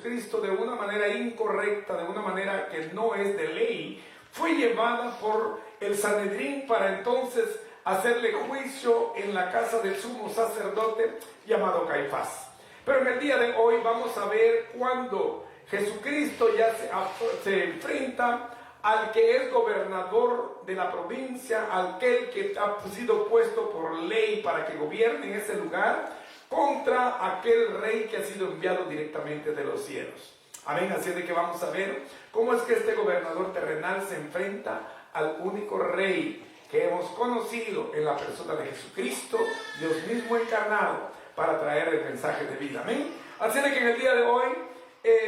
Jesucristo de una manera incorrecta, de una manera que no es de ley, fue llevada por el Sanedrín para entonces hacerle juicio en la casa del sumo sacerdote llamado Caifás. Pero en el día de hoy vamos a ver cuando Jesucristo ya se enfrenta al que es gobernador de la provincia, aquel que ha sido puesto por ley para que gobierne en ese lugar, contra aquel rey que ha sido enviado directamente de los cielos. Amén. Así de que vamos a ver cómo es que este gobernador terrenal se enfrenta al único rey que hemos conocido en la persona de Jesucristo, Dios mismo encarnado, para traer el mensaje de vida. Amén. Así de que en el día de hoy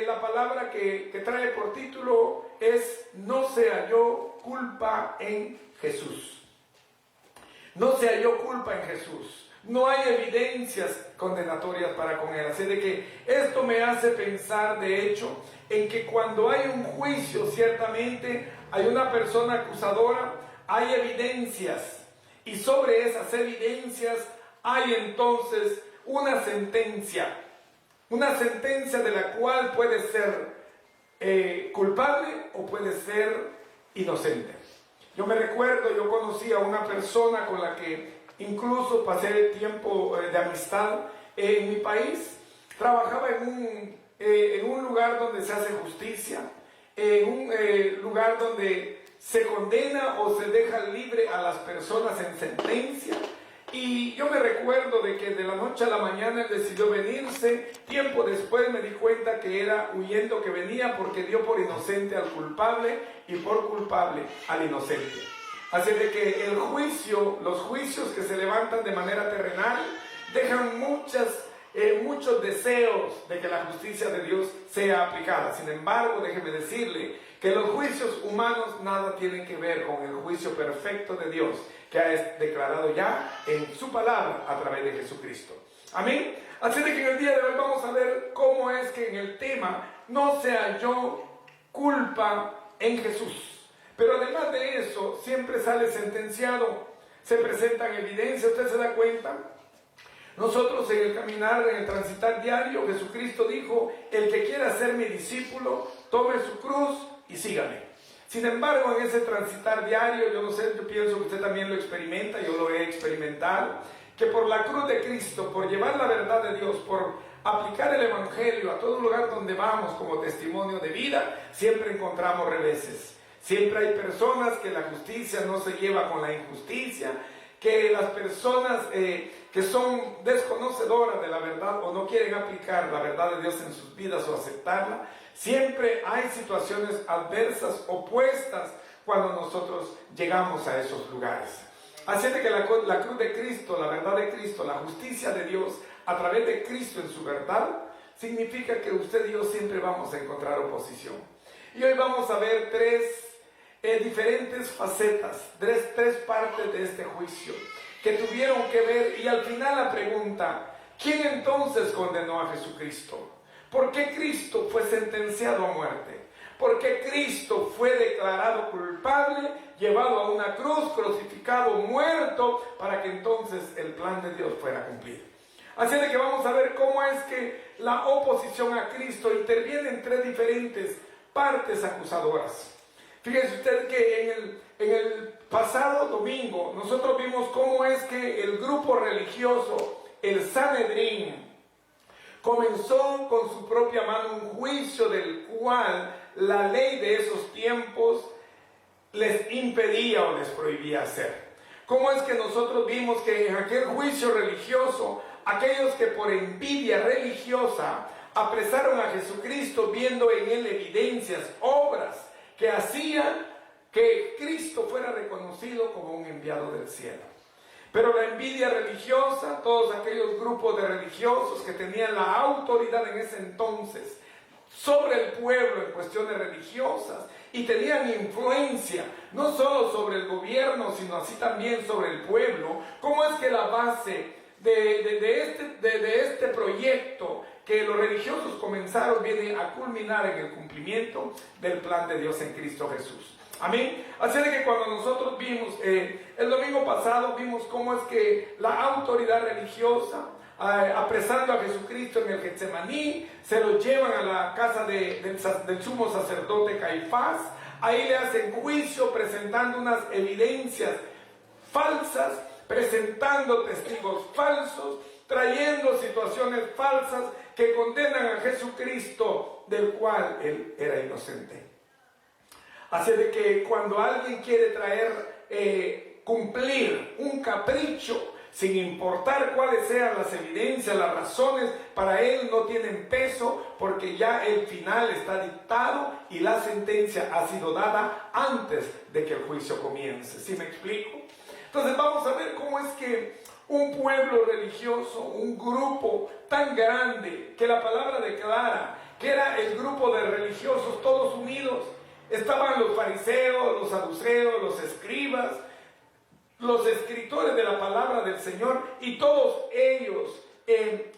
la palabra que trae por título es: no se halló culpa en Jesús. No se halló culpa en Jesús. No hay evidencias condenatorias para con él. Así de que esto me hace pensar, de hecho, en que cuando hay un juicio, ciertamente hay una persona acusadora, hay evidencias, y sobre esas evidencias hay entonces una sentencia de la cual puede ser culpable o puede ser inocente. Yo me recuerdo, yo conocí a una persona con la que incluso pasé tiempo de amistad en mi país. Trabajaba en un lugar donde se hace justicia, en un lugar donde se condena o se deja libre a las personas en sentencia. Y yo me recuerdo de que de la noche a la mañana él decidió venirse. Tiempo después me di cuenta que era huyendo que venía, porque dio por inocente al culpable y por culpable al inocente. Así de que los juicios que se levantan de manera terrenal dejan muchos deseos de que la justicia de Dios sea aplicada. Sin embargo, déjeme decirle que los juicios humanos nada tienen que ver con el juicio perfecto de Dios, que ha declarado ya en su palabra a través de Jesucristo. Amén. Así de que en el día de hoy vamos a ver cómo es que en el tema no se halló culpa en Jesús. Pero además de eso, siempre sale sentenciado, se presentan evidencias. ¿Usted se da cuenta? Nosotros en el caminar, en el transitar diario, Jesucristo dijo: el que quiera ser mi discípulo, tome su cruz y sígame. Sin embargo, en ese transitar diario, yo no sé, yo pienso que usted también lo experimenta, yo lo he experimentado, que por la cruz de Cristo, por llevar la verdad de Dios, por aplicar el evangelio a todo lugar donde vamos como testimonio de vida, siempre encontramos reveses. Siempre hay personas que la justicia no se lleva con la injusticia, que las personas que son desconocedoras de la verdad o no quieren aplicar la verdad de Dios en sus vidas o aceptarla. Siempre hay situaciones adversas, opuestas, cuando nosotros llegamos a esos lugares. Así de que la cruz de Cristo, la verdad de Cristo, la justicia de Dios a través de Cristo en su verdad, significa que usted y yo siempre vamos a encontrar oposición. Y hoy vamos a ver tres diferentes facetas, tres partes de este juicio que tuvieron que ver. Y al final la pregunta: ¿quién entonces condenó a Jesucristo? ¿Por qué Cristo fue sentenciado a muerte? ¿Por qué Cristo fue declarado culpable, llevado a una cruz, crucificado, muerto, para que entonces el plan de Dios fuera cumplido? Así de que vamos a ver cómo es que la oposición a Cristo interviene en tres diferentes partes acusadoras. Fíjese usted que en el pasado domingo nosotros vimos cómo es que el grupo religioso, el Sanedrín, comenzó con su propia mano un juicio del cual la ley de esos tiempos les impedía o les prohibía hacer. Cómo es que nosotros vimos que en aquel juicio religioso, aquellos que por envidia religiosa apresaron a Jesucristo, viendo en él evidencias, obras que hacían que Cristo fuera reconocido como un enviado del cielo. Pero la envidia religiosa, todos aquellos grupos de religiosos que tenían la autoridad en ese entonces sobre el pueblo en cuestiones religiosas y tenían influencia no solo sobre el gobierno, sino así también sobre el pueblo. ¿Cómo es que la base de este proyecto que los religiosos comenzaron viene a culminar en el cumplimiento del plan de Dios en Cristo Jesús? Amén. Así de que cuando nosotros vimos, el domingo pasado vimos cómo es que la autoridad religiosa apresando a Jesucristo en el Getsemaní, se lo llevan a la casa del sumo sacerdote Caifás. Ahí le hacen juicio presentando unas evidencias falsas, presentando testigos falsos, trayendo situaciones falsas que condenan a Jesucristo, del cual él era inocente. Así de que cuando alguien quiere cumplir un capricho, sin importar cuáles sean las evidencias, las razones, para él no tienen peso, porque ya el final está dictado y la sentencia ha sido dada antes de que el juicio comience. ¿Sí me explico? Entonces vamos a ver cómo es que un pueblo religioso, un grupo tan grande que la palabra declara que era el grupo de religiosos todos unidos. Estaban los fariseos, los saduceos, los escribas, los escritores de la palabra del Señor, y todos ellos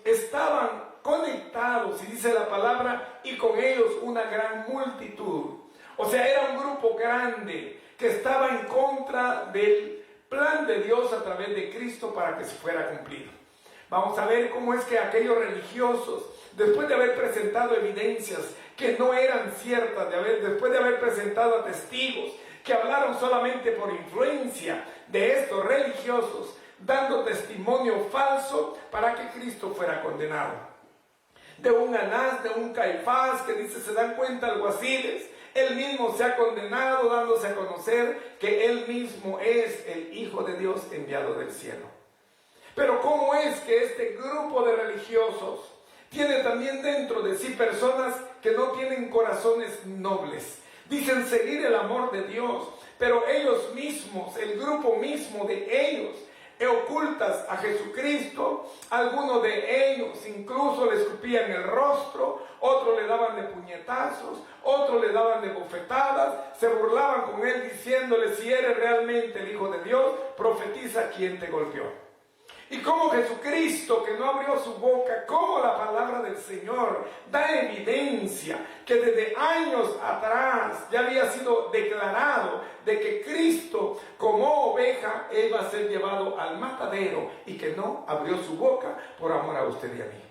estaban conectados, y dice la palabra, y con ellos una gran multitud. O sea, era un grupo grande que estaba en contra del plan de Dios a través de Cristo para que se fuera cumplido. Vamos a ver cómo es que aquellos religiosos, después de haber presentado evidencias que no eran ciertas, después de haber presentado a testigos que hablaron solamente por influencia de estos religiosos, dando testimonio falso para que Cristo fuera condenado. De un Anás, de un Caifás, que dice, se dan cuenta alguaciles, él mismo se ha condenado, dándose a conocer que él mismo es el Hijo de Dios enviado del cielo. Pero ¿cómo es que este grupo de religiosos tiene también dentro de sí personas que no tienen corazones nobles? Dicen seguir el amor de Dios, pero ellos mismos, el grupo mismo de ellos, ocultas a Jesucristo. Algunos de ellos incluso le escupían el rostro, otros le daban de puñetazos, otros le daban de bofetadas, se burlaban con él diciéndole, si eres realmente el Hijo de Dios, profetiza quién te golpeó. Y como Jesucristo, que no abrió su boca, como la palabra del Señor da evidencia que desde años atrás ya había sido declarado de que Cristo como oveja iba a ser llevado al matadero, y que no abrió su boca por amor a usted y a mí.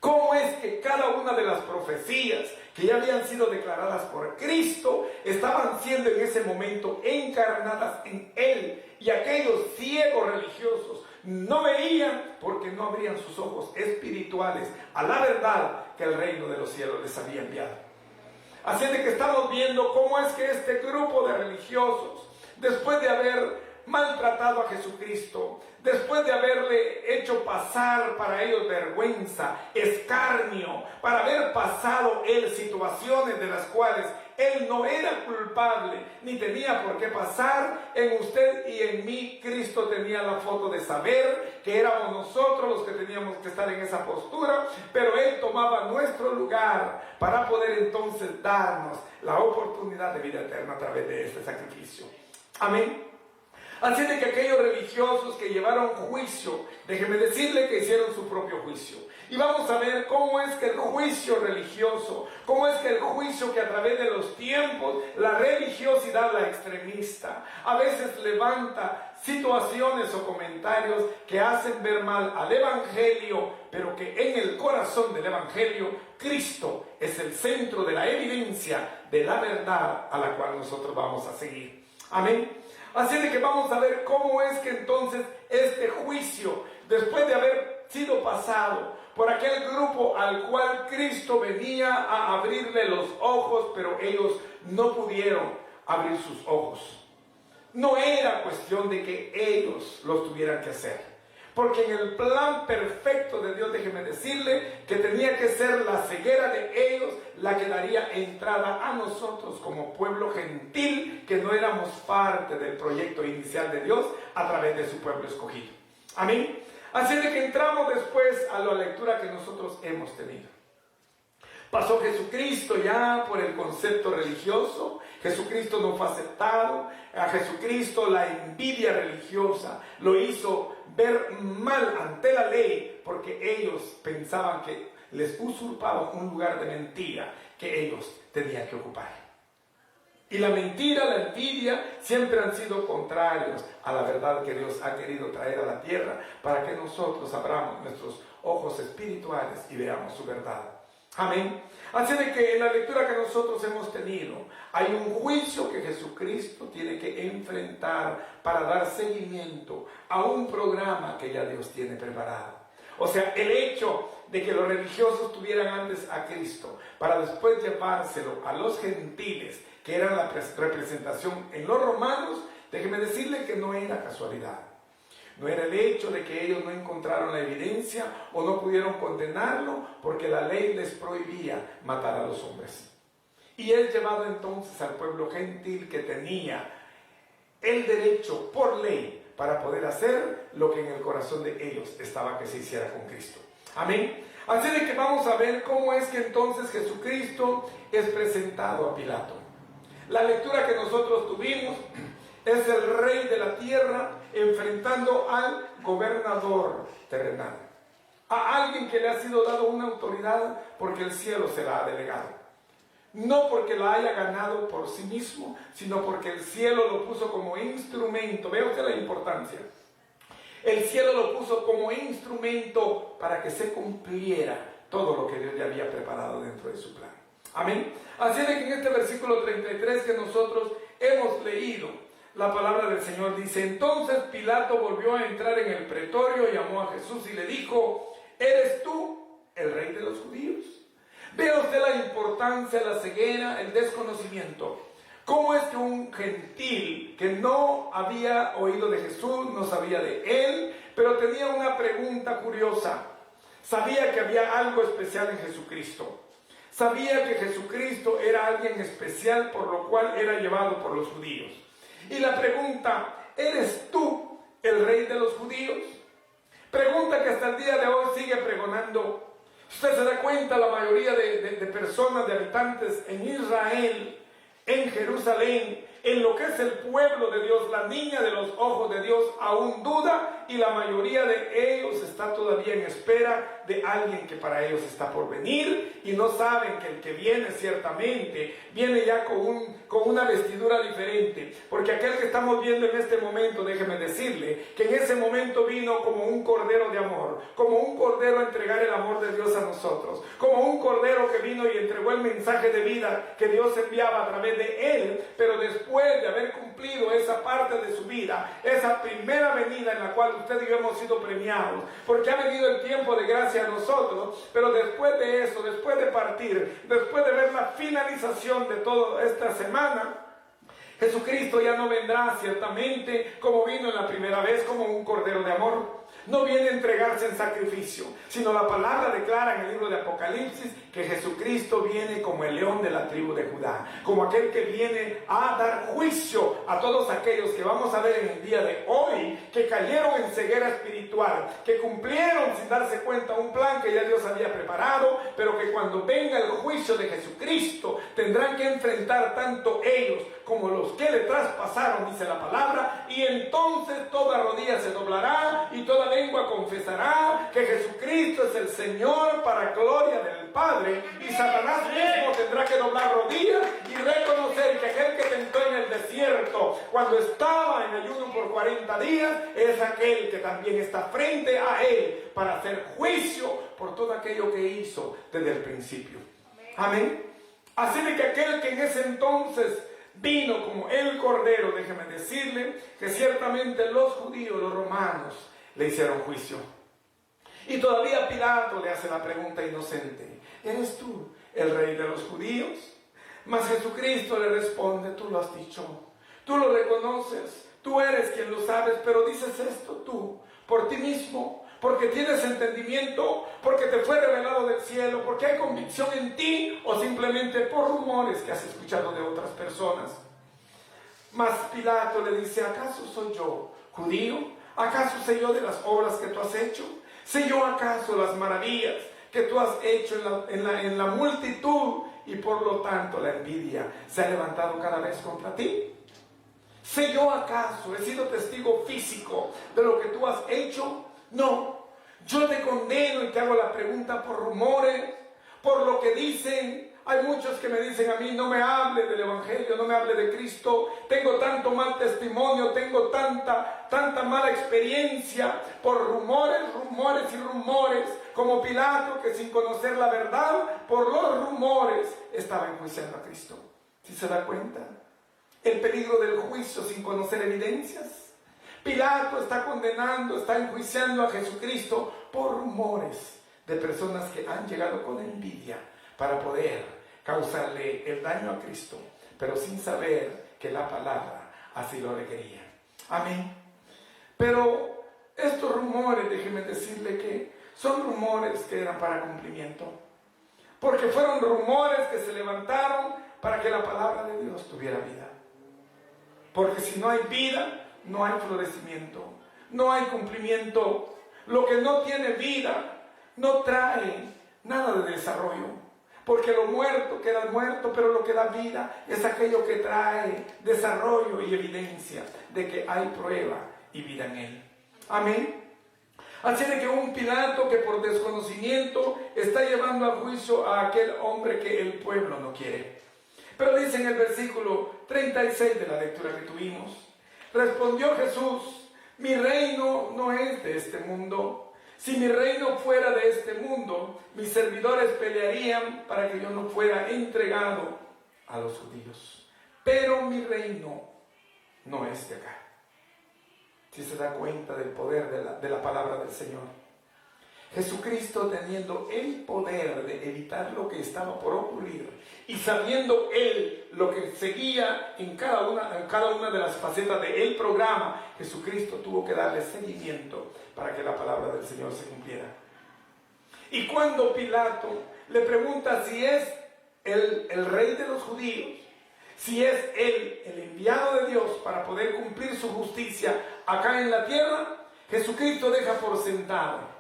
¿Cómo es que cada una de las profecías que ya habían sido declaradas por Cristo estaban siendo en ese momento encarnadas en Él? Y aquellos ciegos religiosos no veían porque no abrían sus ojos espirituales a la verdad que el reino de los cielos les había enviado. Así de que estamos viendo cómo es que este grupo de religiosos, después de haber maltratado a Jesucristo, después de haberle hecho pasar para ellos vergüenza, escarnio, para haber pasado él situaciones de las cuales él no era culpable, ni tenía por qué pasar, en usted y en mí Cristo tenía la foto de saber que éramos nosotros los que teníamos que estar en esa postura, pero él tomaba nuestro lugar para poder entonces darnos la oportunidad de vida eterna a través de este sacrificio. Amén. Así de que aquellos religiosos que llevaron juicio, déjeme decirle que hicieron su propio juicio. Y vamos a ver cómo es que el juicio religioso, cómo es que el juicio que a través de los tiempos, la religiosidad, la extremista, a veces levanta situaciones o comentarios que hacen ver mal al Evangelio, pero que en el corazón del Evangelio, Cristo es el centro de la evidencia de la verdad a la cual nosotros vamos a seguir. Amén. Así de que vamos a ver cómo es que entonces este juicio, después de haber sido pasado por aquel grupo al cual Cristo venía a abrirle los ojos, pero ellos no pudieron abrir sus ojos. No era cuestión de que ellos lo tuvieran que hacer, porque en el plan perfecto de Dios, déjeme decirle que tenía que ser la ceguera de ellos la que daría entrada a nosotros como pueblo gentil, que no éramos parte del proyecto inicial de Dios a través de su pueblo escogido. Amén. Así de que entramos después a la lectura que nosotros hemos tenido. Pasó Jesucristo ya por el concepto religioso. Jesucristo no fue aceptado. A Jesucristo la envidia religiosa lo hizo ver mal ante la ley, porque ellos pensaban que les usurpaban un lugar de mentira que ellos tenían que ocupar. Y la mentira, la envidia, siempre han sido contrarios a la verdad que Dios ha querido traer a la tierra para que nosotros abramos nuestros ojos espirituales y veamos su verdad. Amén. Así de que en la lectura que nosotros hemos tenido, hay un juicio que Jesucristo tiene que enfrentar para dar seguimiento a un programa que ya Dios tiene preparado. O sea, el hecho de que los religiosos tuvieran antes a Cristo para después llevárselo a los gentiles, que eran la representación en los romanos, déjeme decirle que no era casualidad. No era el hecho de que ellos no encontraron la evidencia o no pudieron condenarlo porque la ley les prohibía matar a los hombres. Y es llevado entonces al pueblo gentil que tenía el derecho por ley para poder hacer lo que en el corazón de ellos estaba que se hiciera con Cristo. Amén. Así de que vamos a ver cómo es que entonces Jesucristo es presentado a Pilato. La lectura que nosotros tuvimos es el rey de la tierra enfrentando al gobernador terrenal, a alguien que le ha sido dado una autoridad porque el cielo se la ha delegado. No porque la haya ganado por sí mismo, sino porque el cielo lo puso como instrumento. Vea usted la importancia. El cielo lo puso como instrumento para que se cumpliera todo lo que Dios ya había preparado dentro de su plan. Amén. Así de que en este versículo 33 que nosotros hemos leído, la palabra del Señor dice: entonces Pilato volvió a entrar en el pretorio, llamó a Jesús y le dijo: ¿eres tú el rey de los judíos? Vea usted la importancia, la ceguera, el desconocimiento. ¿Cómo es que un gentil que no había oído de Jesús, no sabía de él, pero tenía una pregunta curiosa? Sabía que había algo especial en Jesucristo. Sabía que Jesucristo era alguien especial, por lo cual era llevado por los judíos. Y la pregunta: ¿eres tú el rey de los judíos? Pregunta que hasta el día de hoy sigue pregonando. Usted se da cuenta, la mayoría de personas, de habitantes en Israel, en Jerusalén, en lo que es el pueblo de Dios, la niña de los ojos de Dios aún duda, y la mayoría de ellos está todavía en espera de alguien que para ellos está por venir, y no saben que el que viene ciertamente viene ya con una vestidura diferente, porque aquel que estamos viendo en este momento, déjeme decirle que en ese momento vino como un cordero de amor, como un cordero a entregar el amor de Dios a nosotros, como un cordero que vino y entregó el mensaje de vida que Dios enviaba a través de él, pero después de haber cumplido esa parte de su vida, esa primera venida en la cual usted y yo hemos sido premiados, porque ha venido el tiempo de gracia a nosotros, pero después de eso, después de partir, después de ver la finalización de toda esta semana, Jesucristo ya no vendrá ciertamente como vino en la primera vez, como un cordero de amor. No viene a entregarse en sacrificio, sino la palabra declara en el libro de Apocalipsis que Jesucristo viene como el león de la tribu de Judá, como aquel que viene a dar juicio a todos aquellos que vamos a ver en el día de hoy, que cayeron en ceguera espiritual, que cumplieron sin darse cuenta un plan que ya Dios había preparado, pero que cuando venga el juicio de Jesucristo tendrán que enfrentar tanto ellos como los que le traspasaron, dice la palabra, y entonces toda rodilla se doblará y toda lengua confesará que Jesucristo es el Señor para gloria del Padre, y Satanás mismo tendrá que doblar rodillas y reconocer que aquel que tentó en el desierto cuando estaba en ayuno por 40 días es aquel que también está frente a él para hacer juicio por todo aquello que hizo desde el principio. Amén. Así de que aquel que en ese entonces vino como el cordero, déjeme decirle que ciertamente los judíos, los romanos, le hicieron juicio. Y todavía Pilato le hace la pregunta inocente: ¿eres tú el rey de los judíos? Mas Jesucristo le responde: tú lo has dicho, tú lo reconoces, tú eres quien lo sabes, pero dices esto tú, por ti mismo, porque tienes entendimiento, porque te fue revelado del cielo, porque hay convicción en ti, o simplemente por rumores que has escuchado de otras personas. Mas Pilato le dice: ¿acaso soy yo judío? ¿Acaso sé yo de las obras que tú has hecho? ¿Sé yo acaso las maravillas que tú has hecho en la multitud? Y por lo tanto la envidia se ha levantado cada vez contra ti. ¿Sé yo acaso, he sido testigo físico de lo que tú has hecho? No, yo te condeno y te hago la pregunta por rumores, por lo que dicen, Hay muchos que me dicen a mí, no me hable del Evangelio, no me hable de Cristo, tengo tanto mal testimonio, tengo tanta mala experiencia por rumores y rumores, como Pilato, que sin conocer la verdad, por los rumores, estaba enjuiciando a Cristo. ¿Sí se da cuenta? El peligro del juicio sin conocer evidencias. Pilato está condenando, está enjuiciando a Jesucristo por rumores de personas que han llegado con envidia para poder causarle el daño a Cristo, pero sin saber que la palabra así lo requería. Amén. Pero estos rumores, déjeme decirle que son rumores que eran para cumplimiento, porque fueron rumores que se levantaron para que la palabra de Dios tuviera vida. Porque si no hay vida, no hay florecimiento, no hay cumplimiento. Lo que no tiene vida no trae nada de desarrollo. Porque lo muerto queda muerto, pero lo que da vida es aquello que trae desarrollo y evidencia de que hay prueba y vida en él. Amén. Así de que un Pilato que por desconocimiento está llevando a juicio a aquel hombre que el pueblo no quiere. Pero dice en el versículo 36 de la lectura que tuvimos: respondió Jesús, mi reino no es de este mundo. Si mi reino fuera de este mundo, mis servidores pelearían para que yo no fuera entregado a los judíos. Pero mi reino no es de acá. Si se da cuenta del poder de la palabra del Señor. Jesucristo, teniendo el poder de evitar lo que estaba por ocurrir y sabiendo Él lo que seguía en cada una de las facetas del programa, Jesucristo tuvo que darle seguimiento para que la palabra del Señor se cumpliera. Y cuando Pilato le pregunta si es el rey de los judíos, si es Él el enviado de Dios para poder cumplir su justicia acá en la tierra, Jesucristo deja por sentado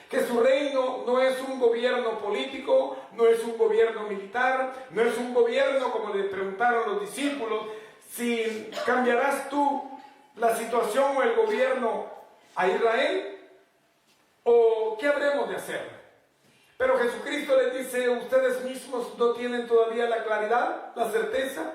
que su reino no es un gobierno político, no es un gobierno militar, no es un gobierno como le preguntaron los discípulos, si cambiarás tú la situación o el gobierno a Israel, o qué habremos de hacer. Pero Jesucristo les dice, ustedes mismos no tienen todavía la claridad, la certeza.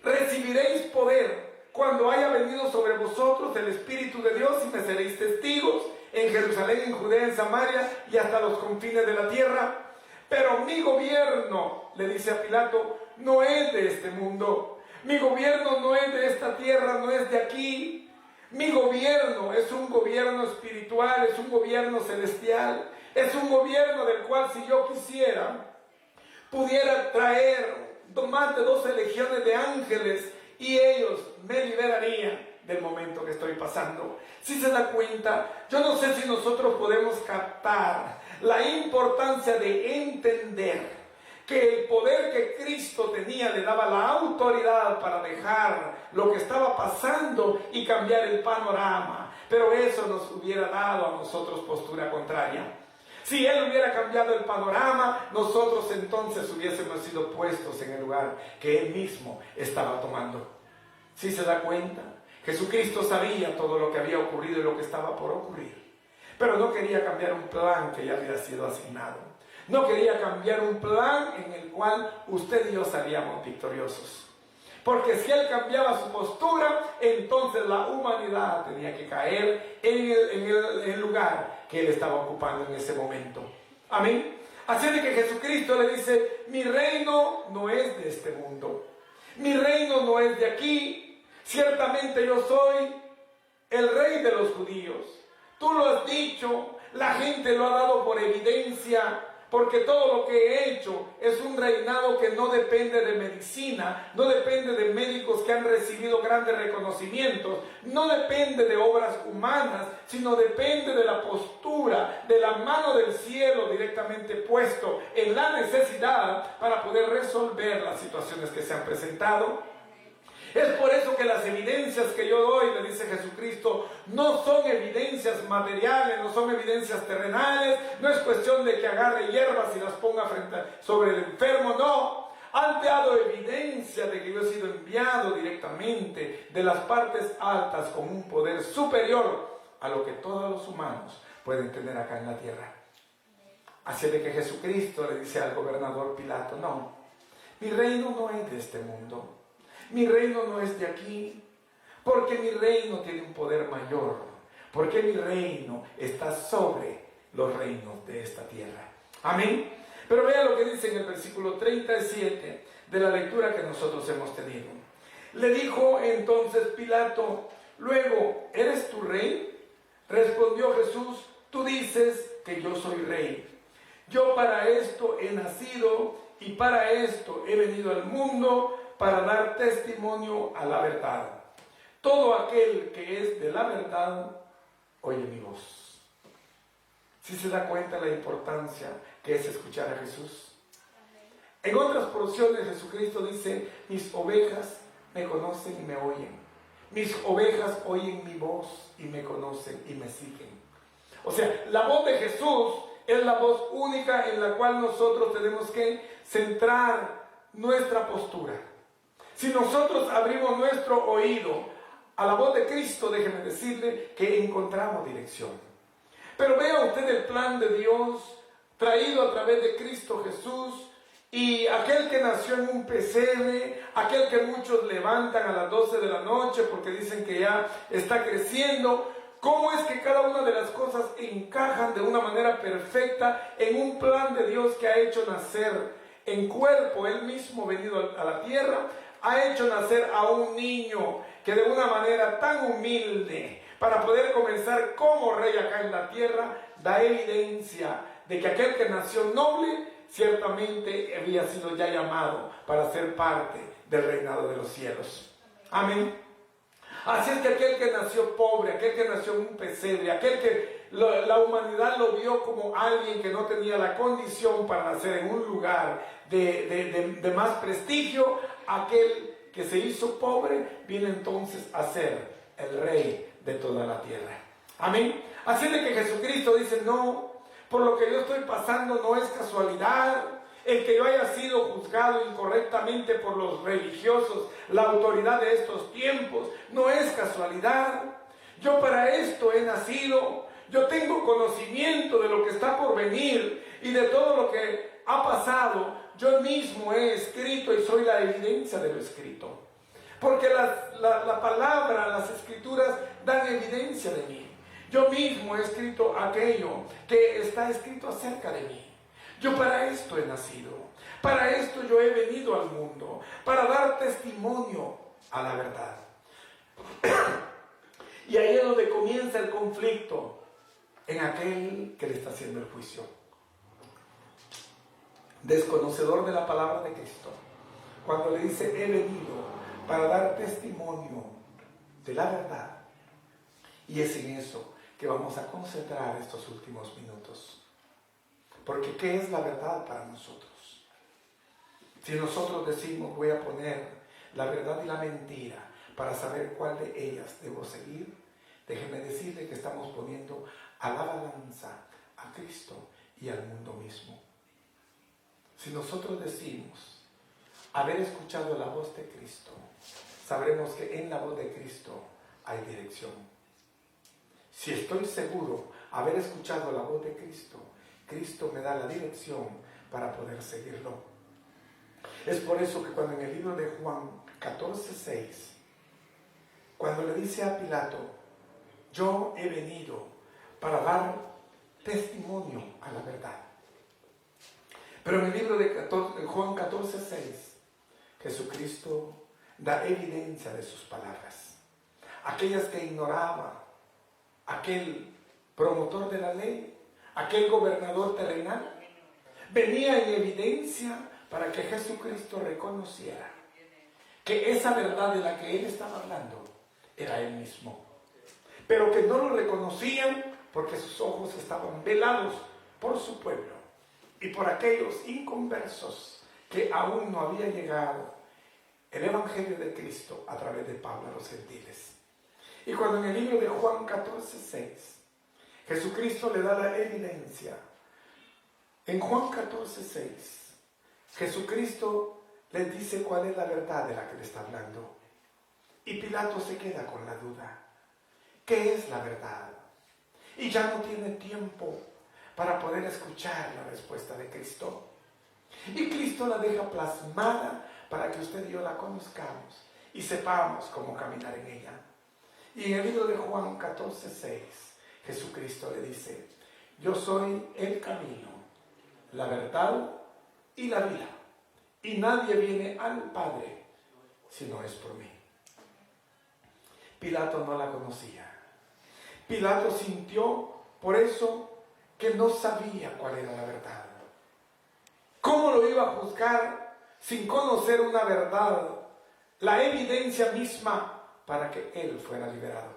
Recibiréis poder cuando haya venido sobre vosotros el Espíritu de Dios y me seréis testigos en Jerusalén, en Judea, en Samaria y hasta los confines de la tierra. Pero mi gobierno, le dice a Pilato, no es de este mundo. Mi gobierno no es de esta tierra, no es de aquí. Mi gobierno es un gobierno espiritual, es un gobierno celestial. Es un gobierno del cual si yo quisiera, pudiera traer más de 12 legiones de ángeles y ellos me liberarían del momento que estoy pasando. Si se da cuenta, yo no sé si nosotros podemos captar la importancia de entender que el poder que Cristo tenía le daba la autoridad para dejar lo que estaba pasando y cambiar el panorama, pero eso nos hubiera dado a nosotros postura contraria. Si Él hubiera cambiado el panorama, nosotros entonces hubiésemos sido puestos en el lugar que Él mismo estaba tomando. ¿Sí se da cuenta? Jesucristo sabía todo lo que había ocurrido y lo que estaba por ocurrir, pero no quería cambiar un plan que ya había sido asignado. No quería cambiar un plan en el cual usted y yo salíamos victoriosos. Porque si Él cambiaba su postura, entonces la humanidad tenía que caer en el lugar que Él estaba ocupando en ese momento. Amén. Así de que Jesucristo le dice, mi reino no es de este mundo. Mi reino no es de aquí. Ciertamente yo soy el rey de los judíos. Tú lo has dicho, la gente lo ha dado por evidencia, porque todo lo que he hecho es un reinado que no depende de medicina, no depende de médicos que han recibido grandes reconocimientos, no depende de obras humanas, sino depende de la postura, de la mano del cielo directamente puesto en la necesidad para poder resolver las situaciones que se han presentado. Es por eso que las evidencias que yo doy, le dice Jesucristo, no son evidencias materiales, no son evidencias terrenales, no es cuestión de que agarre hierbas y las ponga sobre el enfermo, no. Han dado evidencia de que yo he sido enviado directamente de las partes altas con un poder superior a lo que todos los humanos pueden tener acá en la tierra. Así de que Jesucristo le dice al gobernador Pilato, no, mi reino no es de este mundo, mi reino no es de aquí, porque mi reino tiene un poder mayor, porque mi reino está sobre los reinos de esta tierra. Amén. Pero vea lo que dice en el versículo 37 de la lectura que nosotros hemos tenido. Le dijo entonces Pilato, luego, ¿eres tu rey? Respondió Jesús, tú dices que yo soy rey. Yo para esto he nacido y para esto he venido al mundo, para dar testimonio a la verdad. Todo aquel que es de la verdad, oye mi voz. ¿Sí se da cuenta la importancia que es escuchar a Jesús? En otras porciones Jesucristo dice, mis ovejas me conocen y me oyen. Mis ovejas oyen mi voz y me conocen y me siguen. O sea, la voz de Jesús es la voz única en la cual nosotros tenemos que centrar nuestra postura. Si nosotros abrimos nuestro oído a la voz de Cristo, déjeme decirle que encontramos dirección. Pero vea usted el plan de Dios traído a través de Cristo Jesús, y aquel que nació en un pesebre, aquel que muchos levantan a las 12 de la noche porque dicen que ya está creciendo. ¿Cómo es que cada una de las cosas encajan de una manera perfecta en un plan de Dios que ha hecho nacer en cuerpo, Él mismo venido a la tierra, ha hecho nacer a un niño que de una manera tan humilde, para poder comenzar como rey acá en la tierra, da evidencia de que aquel que nació noble, ciertamente había sido ya llamado para ser parte del reinado de los cielos. Amén. Así es que aquel que nació pobre, aquel que nació en un pesebre, aquel que la humanidad lo vio como alguien que no tenía la condición para nacer en un lugar de más prestigio, aquel que se hizo pobre viene entonces a ser el rey de toda la tierra. Amén. Así de que Jesucristo dice, no, por lo que yo estoy pasando no es casualidad. El que yo haya sido juzgado incorrectamente por los religiosos, la autoridad de estos tiempos, no es casualidad. Yo para esto he nacido. Yo tengo conocimiento de lo que está por venir y de todo lo que ha pasado. Yo mismo he escrito y soy la evidencia de lo escrito. Porque la palabra, las escrituras dan evidencia de mí. Yo mismo he escrito aquello que está escrito acerca de mí. Yo para esto he nacido, para esto yo he venido al mundo, para dar testimonio a la verdad. Y ahí es donde comienza el conflicto en aquel que le está haciendo el juicio. Desconocedor de la palabra de Cristo, cuando le dice, he venido para dar testimonio de la verdad. Y es en eso que vamos a concentrar estos últimos minutos. Porque ¿qué es la verdad para nosotros? Si nosotros decimos, voy a poner la verdad y la mentira para saber cuál de ellas debo seguir, déjeme decirle que estamos poniendo a la balanza a Cristo y al mundo mismo. Si nosotros decimos haber escuchado la voz de Cristo, sabremos que en la voz de Cristo hay dirección. Si estoy seguro haber escuchado la voz de Cristo, Cristo me da la dirección para poder seguirlo. Es por eso que cuando en el libro de Juan 14:6, cuando le dice a Pilato, yo he venido para dar testimonio a la verdad. Pero en el libro de Juan 14:6, Jesucristo da evidencia de sus palabras. Aquellas que ignoraba aquel promotor de la ley, aquel gobernador terrenal, venía en evidencia para que Jesucristo reconociera que esa verdad de la que él estaba hablando era él mismo. Pero que no lo reconocían porque sus ojos estaban velados por su pueblo y por aquellos inconversos que aún no había llegado el Evangelio de Cristo a través de Pablo a los gentiles. Y cuando en el libro de Juan 14:6 Jesucristo le da la evidencia, en Juan 14:6 Jesucristo les dice cuál es la verdad de la que le está hablando. Y Pilato se queda con la duda. ¿Qué es la verdad? Y ya no tiene tiempo para poder escuchar la respuesta de Cristo. Y Cristo la deja plasmada para que usted y yo la conozcamos y sepamos cómo caminar en ella. Y en el libro de Juan 14:6, Jesucristo le dice: yo soy el camino, la verdad y la vida, y nadie viene al Padre si no es por mí. Pilato no la conocía. Pilato sintió por eso que no sabía cuál era la verdad. ¿Cómo lo iba a juzgar sin conocer una verdad, la evidencia misma para que él fuera liberado?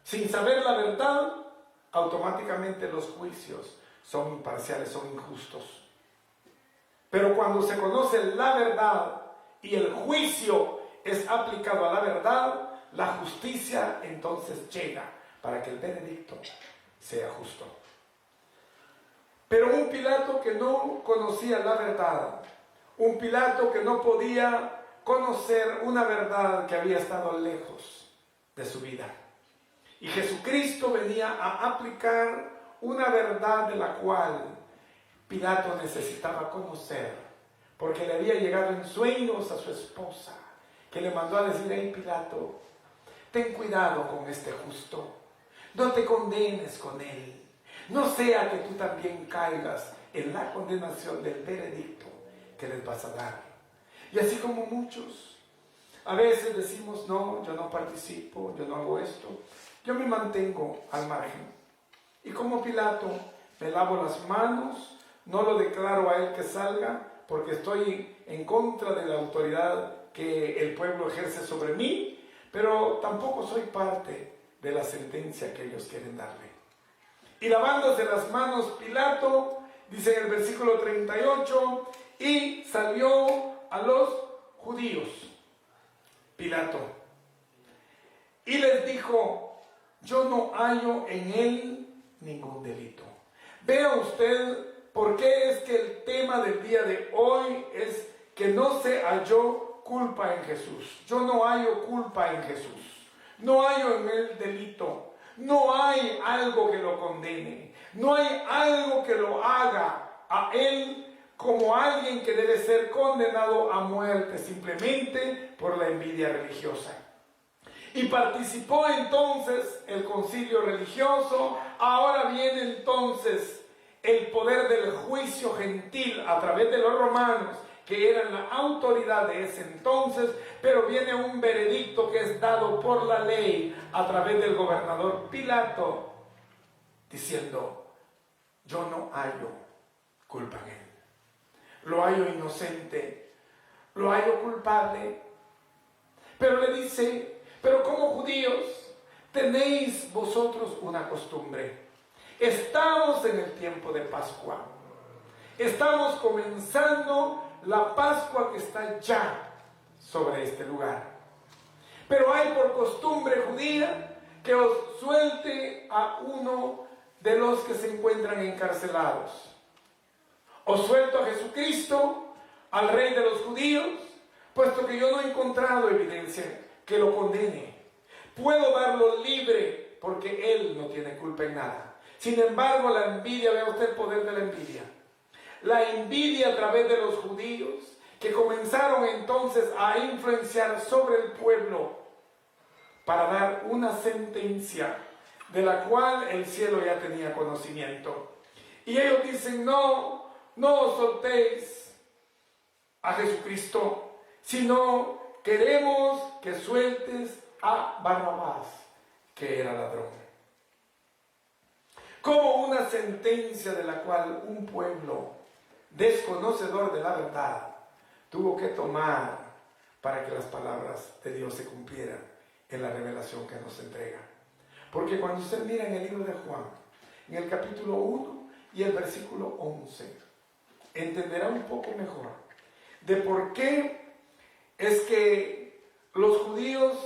Sin saber la verdad, automáticamente los juicios son imparciales, son injustos. Pero cuando se conoce la verdad y el juicio es aplicado a la verdad, la justicia entonces llega para que el veredicto sea justo. Pero un Pilato que no conocía la verdad, un Pilato que no podía conocer una verdad que había estado lejos de su vida. Y Jesucristo venía a aplicar una verdad de la cual Pilato necesitaba conocer, porque le había llegado en sueños a su esposa, que le mandó a decir: hey Pilato, ten cuidado con este justo, no te condenes con él, no sea que tú también caigas en la condenación del veredicto que les vas a dar. Y así como muchos, a veces decimos: no, yo no participo, yo no hago esto, yo me mantengo al margen. Y como Pilato, me lavo las manos, no lo declaro a él que salga, porque estoy en contra de la autoridad que el pueblo ejerce sobre mí, pero tampoco soy parte de la sentencia que ellos quieren darle. Y lavándose las manos, Pilato, dice en el versículo 38, y salió a los judíos, Pilato, y les dijo: yo no hallo en él ningún delito. Vea usted por qué es que el tema del día de hoy es que no se halló culpa en Jesús. Yo no hallo culpa en Jesús. No hallo en él delito. No hay algo que lo condene. No hay algo que lo haga a él como alguien que debe ser condenado a muerte simplemente por la envidia religiosa. Y participó entonces el concilio religioso. Ahora viene entonces el poder del juicio gentil a través de los romanos, que eran la autoridad de ese entonces, pero viene un veredicto que es dado por la ley a través del gobernador Pilato, diciendo: yo no hallo culpa en él, lo hallo inocente, lo hallo culpable. Pero le dice: pero como judíos tenéis vosotros una costumbre. Estamos en el tiempo de Pascua. Estamos comenzando la Pascua que está ya sobre este lugar. Pero hay por costumbre judía que os suelte a uno de los que se encuentran encarcelados. Os suelto a Jesucristo, al Rey de los judíos, puesto que yo no he encontrado evidencia que lo condene. Puedo darlo libre porque él no tiene culpa en nada. Sin embargo, la envidia, vea usted el poder de la envidia. La envidia a través de los judíos, que comenzaron entonces a influenciar sobre el pueblo para dar una sentencia de la cual el cielo ya tenía conocimiento. Y ellos dicen: no, no os soltéis a Jesucristo, sino queremos que sueltes a Barrabás, que era ladrón. Como una sentencia de la cual un pueblo desconocedor de la verdad tuvo que tomar para que las palabras de Dios se cumplieran en la revelación que nos entrega. Porque cuando usted mira en el libro de Juan, en el capítulo 1 y el versículo 11, entenderá un poco mejor de por qué es que los judíos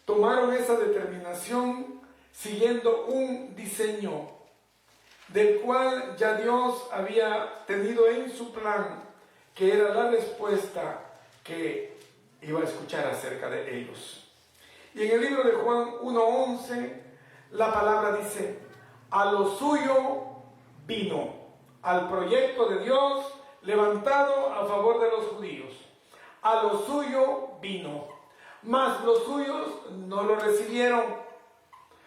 tomaron esa determinación siguiendo un diseño del cual ya Dios había tenido en su plan, que era la respuesta que iba a escuchar acerca de ellos. Y en el libro de Juan 1:11, la palabra dice: a lo suyo vino al proyecto de Dios levantado a favor de los judíos. A lo suyo vino, mas los suyos no lo recibieron.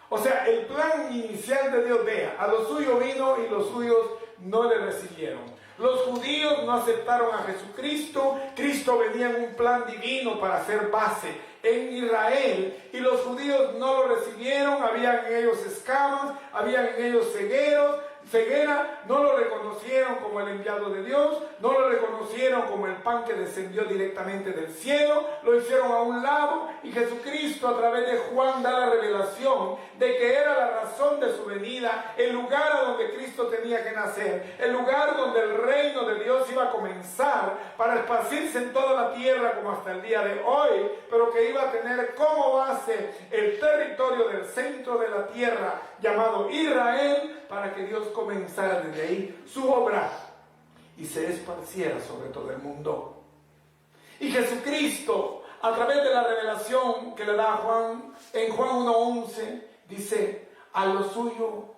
O sea, el plan inicial de Dios, vea, a lo suyo vino y los suyos no le recibieron. Los judíos no aceptaron a Jesucristo. Cristo venía en un plan divino para hacer base en Israel, y los judíos no lo recibieron. Habían en ellos escamas, habían en ellos ceguera, no lo reconocieron como el enviado de Dios, no lo reconocieron como el pan que descendió directamente del cielo, lo hicieron a un lado, y Jesucristo a través de Juan da la revelación de que era la razón de su venida, el lugar a donde Cristo tenía que nacer, el lugar donde el reino de Dios iba a comenzar para esparcirse en toda la tierra como hasta el día de hoy, pero que iba a tener como base el territorio del centro de la tierra llamado Israel, para que Dios comenzara desde ahí su obra y se esparciera sobre todo el mundo. Y Jesucristo, a través de la revelación que le da a Juan, en Juan 1:11, dice: a lo suyo,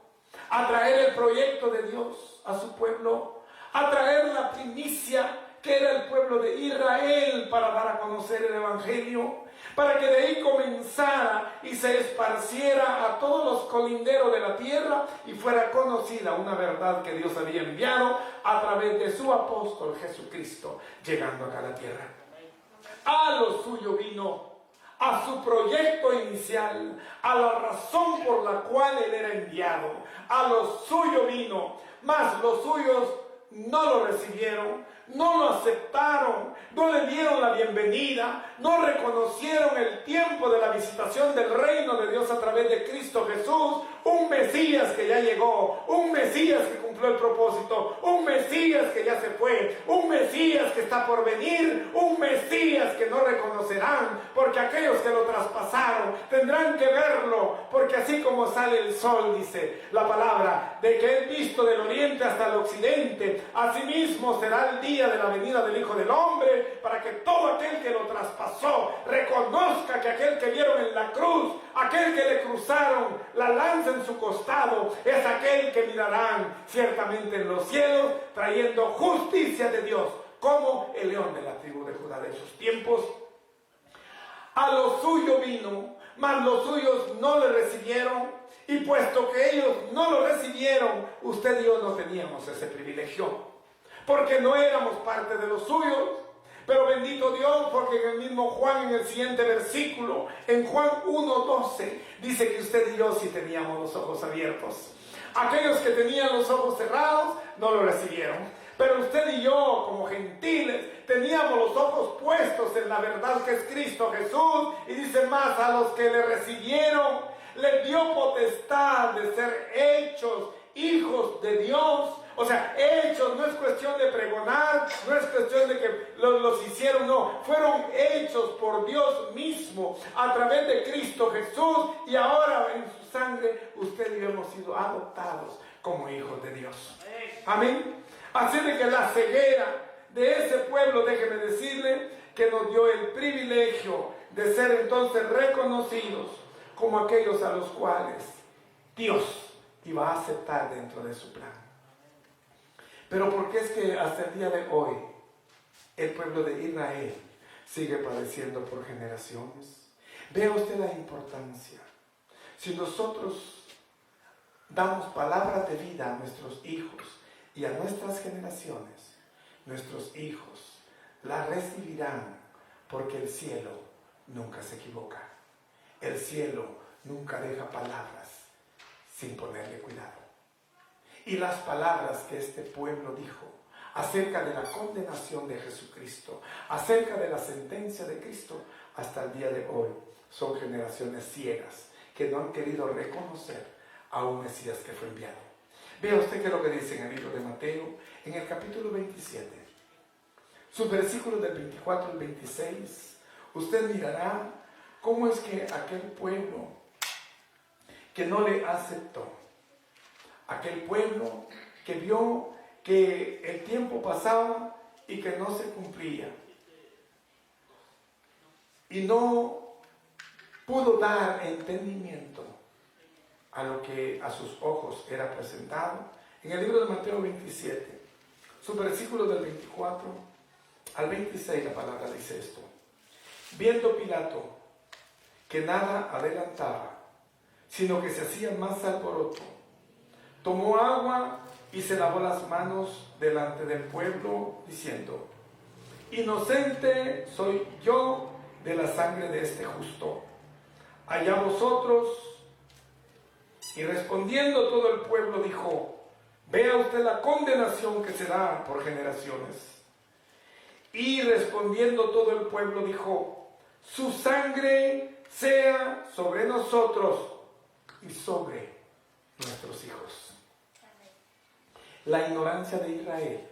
a traer el proyecto de Dios a su pueblo, a traer la primicia que era el pueblo de Israel, para dar a conocer el Evangelio, para que de ahí comenzara y se esparciera a todos los colinderos de la tierra y fuera conocida una verdad que Dios había enviado a través de su apóstol Jesucristo, llegando acá a la tierra. A lo suyo vino, a su proyecto inicial, a la razón por la cual él era enviado. A lo suyo vino, mas los suyos no lo recibieron, no lo aceptaron, no le dieron la bienvenida, no reconocieron el tiempo de la visitación del reino de Dios a través de Cristo Jesús, un Mesías que ya llegó, un Mesías que cumplió el propósito, un Mesías que ya se fue, un Mesías que está por venir, un Mesías que no reconocerán, porque aquellos que lo traspasaron tendrán que verlo, porque así como sale el sol, dice la palabra, de que es visto del oriente hasta el occidente, asimismo será el día de la venida del Hijo del Hombre, para que todo aquel que lo traspasó reconozca que aquel que vieron en la cruz, aquel que le cruzaron la lanza en su costado, es aquel que mirarán ciertamente en los cielos, trayendo justicia de Dios, como el león de la tribu de Judá de esos tiempos. A lo suyo vino, mas los suyos no le recibieron, y puesto que ellos no lo recibieron, usted y yo no teníamos ese privilegio, porque no éramos parte de los suyos. Pero bendito Dios, porque en el mismo Juan, en el siguiente versículo, en Juan 1:12, dice que usted y yo sí teníamos los ojos abiertos. Aquellos que tenían los ojos cerrados no lo recibieron, pero usted y yo, como gentiles, teníamos los ojos puestos en la verdad que es Cristo Jesús. Y dice más: a los que le recibieron, le dio potestad de ser hechos hijos de Dios. O sea, hechos, no es cuestión de pregonar, no es cuestión de que los hicieron, no. Fueron hechos por Dios mismo a través de Cristo Jesús, y ahora en su sangre usted y yo hemos sido adoptados como hijos de Dios. Amén. Así de que la ceguera de ese pueblo, déjeme decirle, que nos dio el privilegio de ser entonces reconocidos como aquellos a los cuales Dios iba a aceptar dentro de su plan. Pero ¿por qué es que hasta el día de hoy el pueblo de Israel sigue padeciendo por generaciones? Vea usted la importancia. Si nosotros damos palabras de vida a nuestros hijos y a nuestras generaciones, nuestros hijos la recibirán, porque el cielo nunca se equivoca. El cielo nunca deja palabras sin ponerle cuidado. Y las palabras que este pueblo dijo acerca de la condenación de Jesucristo, acerca de la sentencia de Cristo, hasta el día de hoy son generaciones ciegas que no han querido reconocer a un Mesías que fue enviado. Vea usted qué es lo que dice en el libro de Mateo, en el capítulo 27, sus versículos del 24 al 26. Usted mirará cómo es que aquel pueblo que no le aceptó, aquel pueblo que vio que el tiempo pasaba y que no se cumplía, y no pudo dar entendimiento a lo que a sus ojos era presentado, En el libro de Mateo 27, su versículo del 24 al 26, la palabra dice esto. Viendo Pilato que nada adelantaba, sino que se hacía más alboroto, tomó agua y se lavó las manos delante del pueblo, diciendo: inocente soy yo de la sangre de este justo. Allá vosotros. Y respondiendo todo el pueblo dijo: vea usted la condenación que se da por generaciones. Y respondiendo todo el pueblo dijo: su sangre sea sobre nosotros y sobre nuestros hijos. La ignorancia de Israel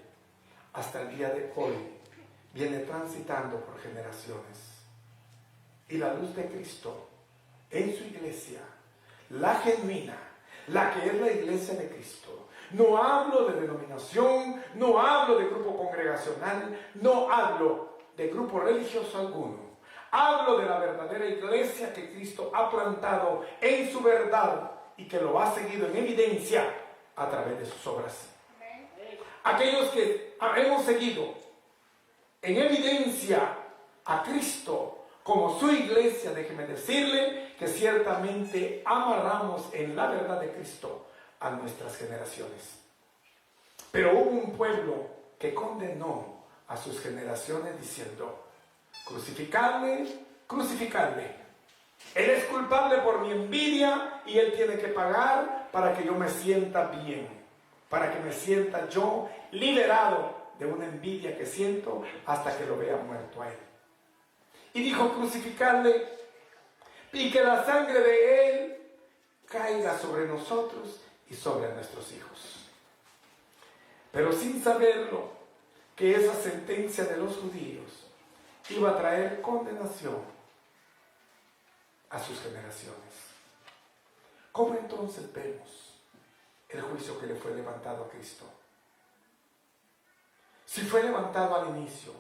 hasta el día de hoy viene transitando por generaciones. Y la luz de Cristo en su iglesia, la genuina, la que es la iglesia de Cristo. No hablo de denominación, no hablo de grupo congregacional, no hablo de grupo religioso alguno. Hablo de la verdadera iglesia que Cristo ha plantado en su verdad y que lo ha seguido en evidencia a través de sus obras. Aquellos que hemos seguido en evidencia a Cristo como su iglesia, déjeme decirle que ciertamente amarramos en la verdad de Cristo a nuestras generaciones. Pero hubo un pueblo que condenó a sus generaciones diciendo: crucificadle, crucificadle. Él es culpable por mi envidia y él tiene que pagar para que yo me sienta bien, para que me sienta yo liberado de una envidia que siento hasta que lo vea muerto a él. Y dijo: crucificarle y que la sangre de él caiga sobre nosotros y sobre nuestros hijos. Pero sin saberlo, que esa sentencia de los judíos iba a traer condenación a sus generaciones. ¿Cómo entonces vemos el juicio que le fue levantado a Cristo? Si fue levantado al inicio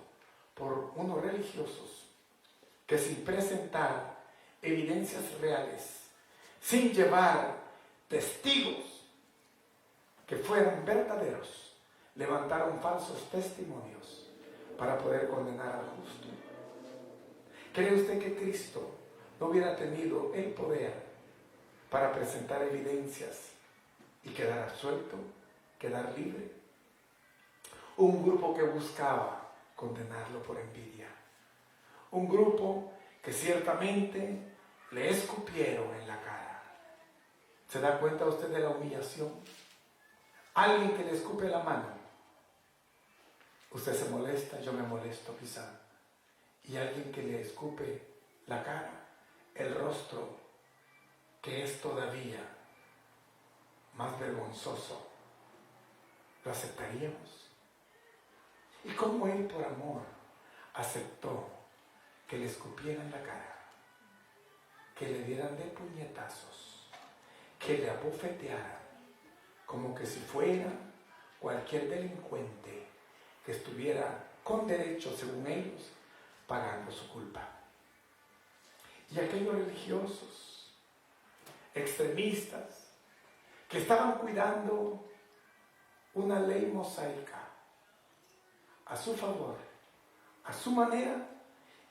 por unos religiosos que sin presentar evidencias reales, sin llevar testigos que fueran verdaderos, levantaron falsos testimonios para poder condenar al justo. ¿Cree usted que Cristo no hubiera tenido el poder para presentar evidencias y quedar absuelto, quedar libre? Un grupo que buscaba condenarlo por envidia. Un grupo que ciertamente le escupieron en la cara. ¿Se da cuenta usted de la humillación? Alguien que le escupe la mano. Usted se molesta, yo me molesto quizá. Y alguien que le escupe la cara, el rostro, que es todavía más vergonzoso, ¿lo aceptaríamos? ¿Y cómo él por amor aceptó que le escupieran la cara, que le dieran de puñetazos, que le abofetearan, como que si fuera cualquier delincuente que estuviera con derecho, según ellos, pagando su culpa? Y aquellos religiosos, extremistas, que estaban cuidando una ley mosaica a su favor, a su manera,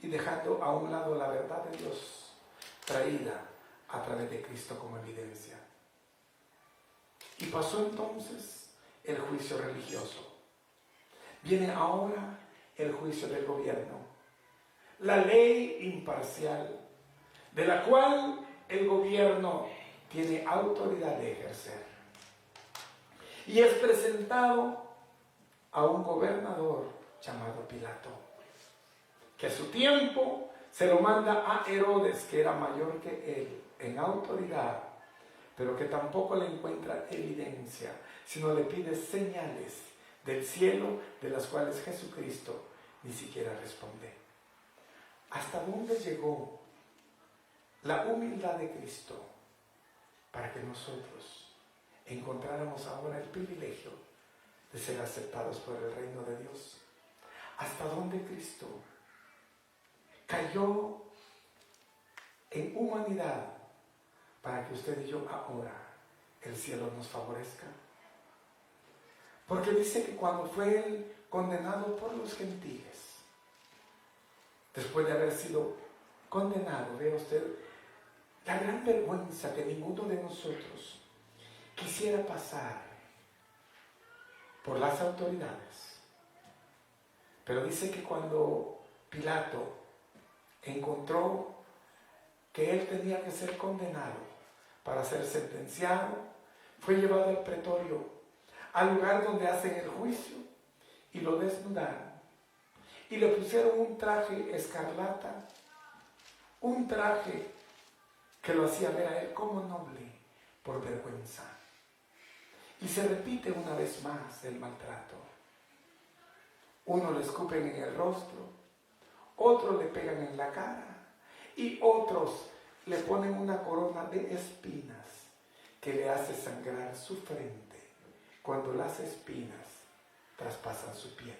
y dejando a un lado la verdad de Dios traída a través de Cristo como evidencia. Y pasó entonces el juicio religioso. Viene ahora el juicio del gobierno, la ley imparcial, de la cual el gobierno tiene autoridad de ejercer. Y es presentado a un gobernador llamado Pilato, que a su tiempo se lo manda a Herodes, que era mayor que él en autoridad, pero que tampoco le encuentra evidencia, sino le pide señales del cielo, de las cuales Jesucristo ni siquiera responde. ¿Hasta dónde llegó la humildad de Cristo para que nosotros encontráramos ahora el privilegio de ser aceptados por el reino de Dios? ¿Hasta dónde Cristo cayó en humanidad para que usted y yo ahora el cielo nos favorezca? Porque dice que cuando fue él condenado por los gentiles, después de haber sido condenado, vea usted, la gran vergüenza que ninguno de nosotros quisiera pasar por las autoridades. Pero dice que cuando Pilato encontró que él tenía que ser condenado para ser sentenciado, fue llevado al pretorio, al lugar donde hacen el juicio, y lo desnudaron y le pusieron un traje escarlata, un traje que lo hacía ver a él como noble por vergüenza. Y se repite una vez más el maltrato. Uno le escupen en el rostro, otros le pegan en la cara y otros le ponen una corona de espinas que le hace sangrar su frente cuando las espinas traspasan su piel.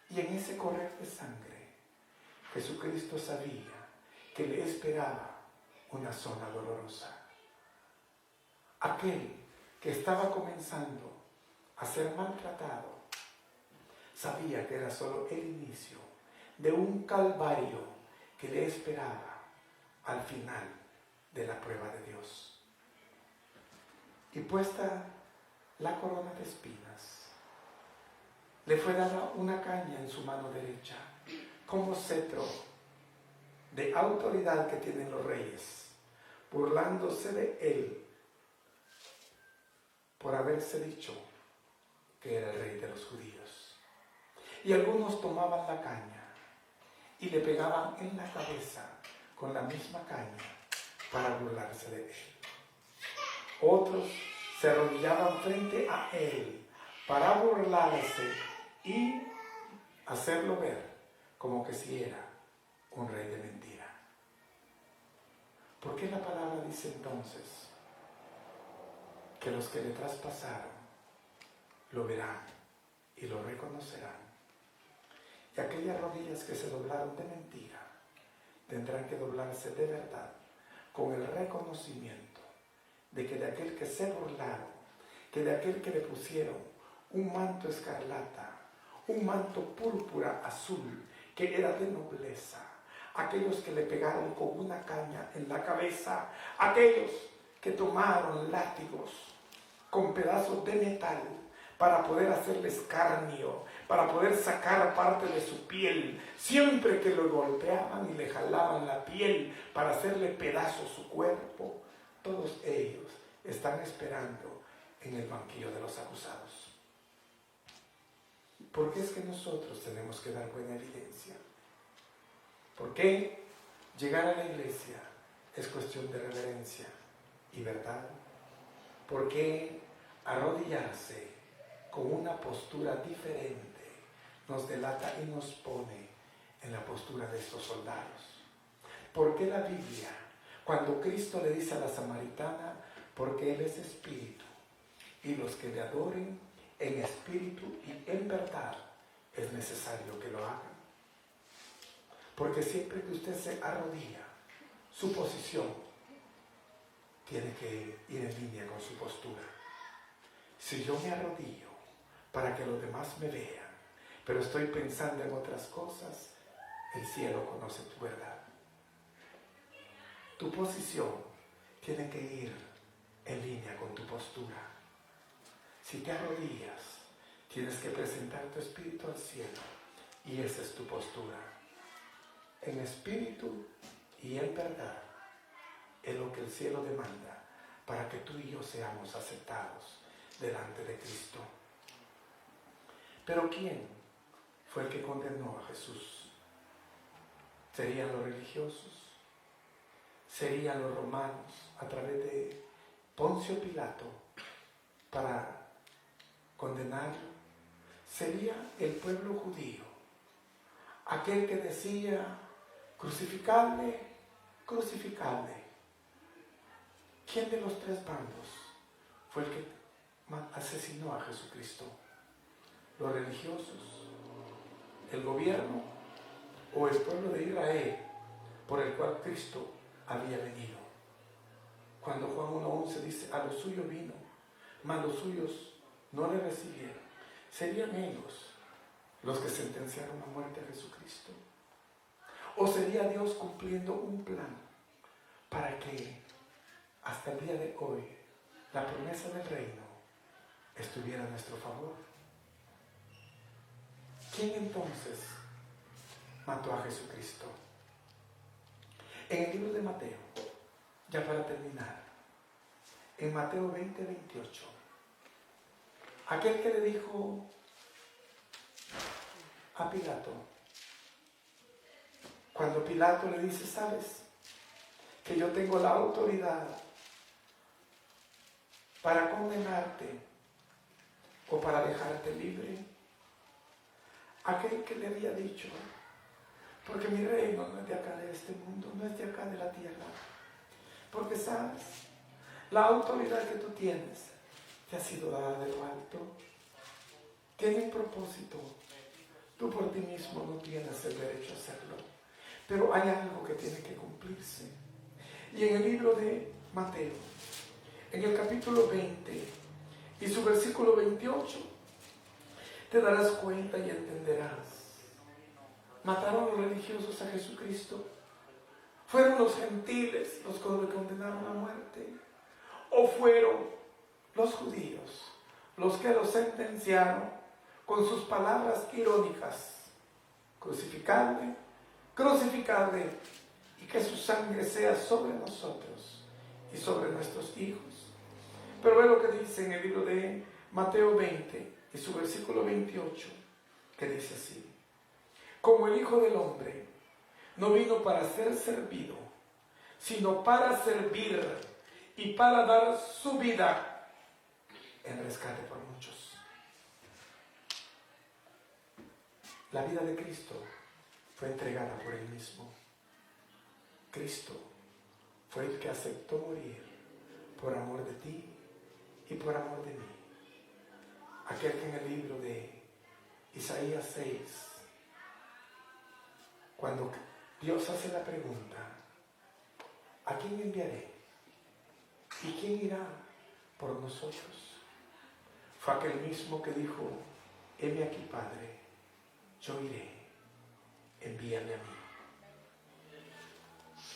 Y en ese correr de sangre, Jesucristo sabía que le esperaba una zona dolorosa. Aquel que estaba comenzando a ser maltratado sabía que era solo el inicio de un calvario que le esperaba al final de la prueba de Dios. Y puesta la corona de espinas, le fue dada una caña en su mano derecha, como cetro de autoridad que tienen los reyes, burlándose de él por haberse dicho que era el rey de los judíos. Y algunos tomaban la caña y le pegaban en la cabeza con la misma caña para burlarse de él. Otros se arrodillaban frente a él para burlarse y hacerlo ver como que si era un rey de mentira. ¿Por qué la palabra dice entonces que los que le traspasaron lo verán y lo reconocerán? Y aquellas rodillas que se doblaron de mentira tendrán que doblarse de verdad, con el reconocimiento de que de aquel que se burlaron, que de aquel que le pusieron un manto escarlata, un manto púrpura azul, que era de nobleza, aquellos que le pegaron con una caña en la cabeza, aquellos que tomaron látigos con pedazos de metal para poder hacerle escarnio, para poder sacar parte de su piel, siempre que lo golpeaban y le jalaban la piel para hacerle pedazos su cuerpo, todos ellos están esperando en el banquillo de los acusados. ¿Por qué es que nosotros tenemos que dar buena evidencia? ¿Por qué llegar a la iglesia es cuestión de reverencia y verdad? ¿Por qué arrodillarse con una postura diferente nos delata y nos pone en la postura de estos soldados? ¿Por qué la Biblia, cuando Cristo le dice a la samaritana, porque Él es espíritu, y los que le adoren en espíritu y en verdad es necesario que lo hagan? Porque siempre que usted se arrodilla, su posición tiene que ir en línea con su postura. Si yo me arrodillo para que los demás me vean, pero estoy pensando en otras cosas, el cielo conoce tu verdad. Tu posición tiene que ir en línea con tu postura. Si te arrodillas, tienes que presentar tu espíritu al cielo, y esa es tu postura. En espíritu y en verdad es lo que el cielo demanda para que tú y yo seamos aceptados delante de Cristo. Pero ¿quién fue el que condenó a Jesús? ¿Serían los religiosos? ¿Serían los romanos a través de Poncio Pilato para condenarlo? ¿Sería el pueblo judío, aquel que decía crucificadle, crucificadle? ¿Quién de los tres bandos fue el que asesinó a Jesucristo? ¿Los religiosos, el gobierno o el pueblo de Israel por el cual Cristo había venido? Cuando Juan 1:11 dice, a los suyos vino, mas los suyos no le recibieron, ¿serían ellos los que sentenciaron a muerte a Jesucristo? ¿O sería Dios cumpliendo un plan para que hasta el día de hoy la promesa del reino estuviera a nuestro favor? ¿Quién entonces mató a Jesucristo? En el libro de Mateo, ya para terminar, en Mateo 20:28, aquel que le dijo a Pilato, cuando Pilato le dice, ¿sabes que yo tengo la autoridad para condenarte o para dejarte libre? Aquel que le había dicho, porque mi reino no es de acá de este mundo, no es de acá de la tierra, porque sabes, la autoridad que tú tienes te ha sido dada de lo alto, tiene un propósito. Tú por ti mismo no tienes el derecho a hacerlo, pero hay algo que tiene que cumplirse. Y en el libro de Mateo, en el capítulo 20 y su versículo 28, te darás cuenta y entenderás. Mataron los religiosos a Jesucristo. ¿Fueron los gentiles los que lo condenaron a muerte? ¿O fueron los judíos los que lo sentenciaron con sus palabras irónicas? Crucificarle, crucificarle, y que su sangre sea sobre nosotros y sobre nuestros hijos. Pero ve lo que dice en el libro de Mateo 20 y su versículo 28, que dice así: como el Hijo del Hombre no vino para ser servido, sino para servir y para dar su vida en rescate por muchos. La vida de Cristo fue entregada por Él mismo. Cristo fue el que aceptó morir por amor de ti y por amor de mí. Aquel que en el libro de Isaías 6, cuando Dios hace la pregunta, ¿a quién enviaré? ¿Y quién irá por nosotros? Fue aquel mismo que dijo, heme aquí, Padre, yo iré, envíame a mí.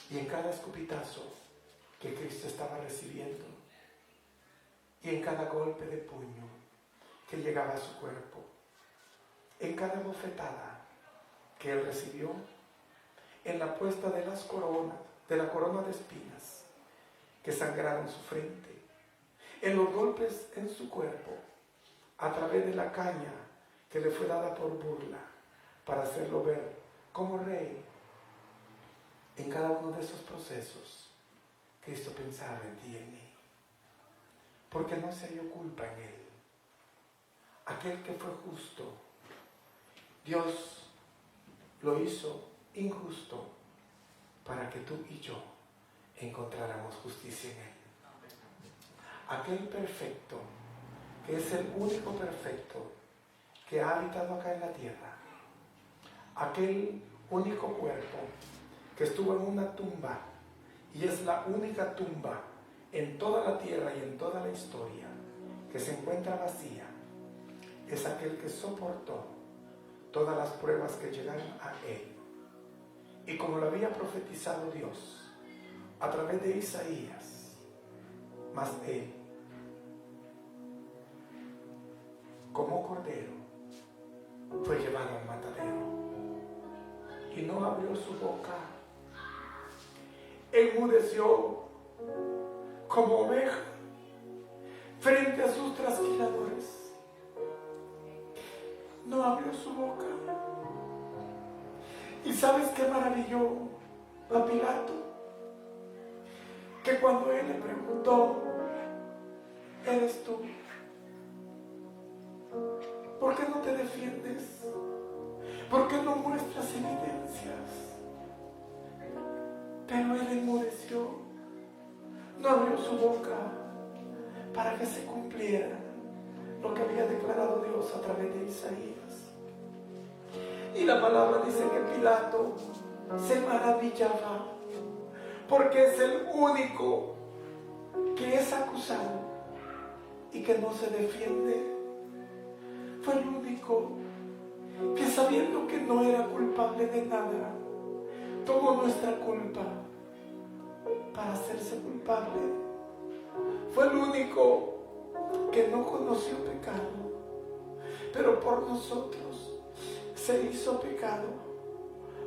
Y en cada escupitazo que Cristo estaba recibiendo, y en cada golpe de puño que llegaba a su cuerpo, en cada bofetada que Él recibió, en la puesta de las coronas, de la corona de espinas que sangraron su frente, en los golpes en su cuerpo, a través de la caña que le fue dada por burla para hacerlo ver como rey. En cada uno de esos procesos, Cristo pensaba en ti y en mí, porque no se halló culpa en Él. Aquel que fue justo, Dios lo hizo injusto para que tú y yo encontráramos justicia en Él. Aquel perfecto, que es el único perfecto que ha habitado acá en la tierra, aquel único cuerpo que estuvo en una tumba y es la única tumba en toda la tierra y en toda la historia que se encuentra vacía, es aquel que soportó todas las pruebas que llegaron a Él. Y como lo había profetizado Dios a través de Isaías, mas Él, como cordero, fue llevado al matadero y no abrió su boca. Enmudeció como oveja frente a sus trasquiladores. No abrió su boca. ¿Y sabes qué maravilló a Pilato? Que cuando él le preguntó, ¿eres tú? ¿Por qué no te defiendes? ¿Por qué no muestras evidencias? Pero él enmudeció, no abrió su boca para que se cumpliera lo que había declarado Dios a través de Isaías. Y la palabra dice que Pilato se maravillaba porque es el único que es acusado y que no se defiende. fue el único que, sabiendo que no era culpable de nada, tomó nuestra culpa para hacerse culpable. Fue el único que no conoció pecado, pero por nosotros se hizo pecado,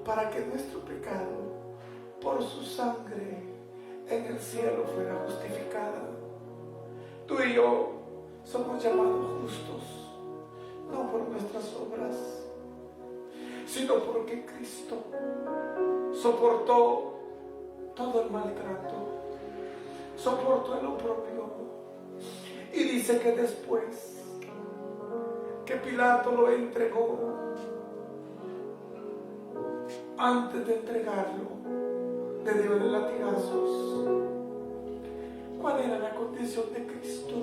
para que nuestro pecado, por su sangre en el cielo, fuera justificada. Tú y yo somos llamados justos, no por nuestras obras, sino porque Cristo soportó todo el maltrato, soportó el oprobio. Y dice que después que Pilato lo entregó, antes de entregarlo, le dio de latigazos. ¿Cuál era la condición de Cristo?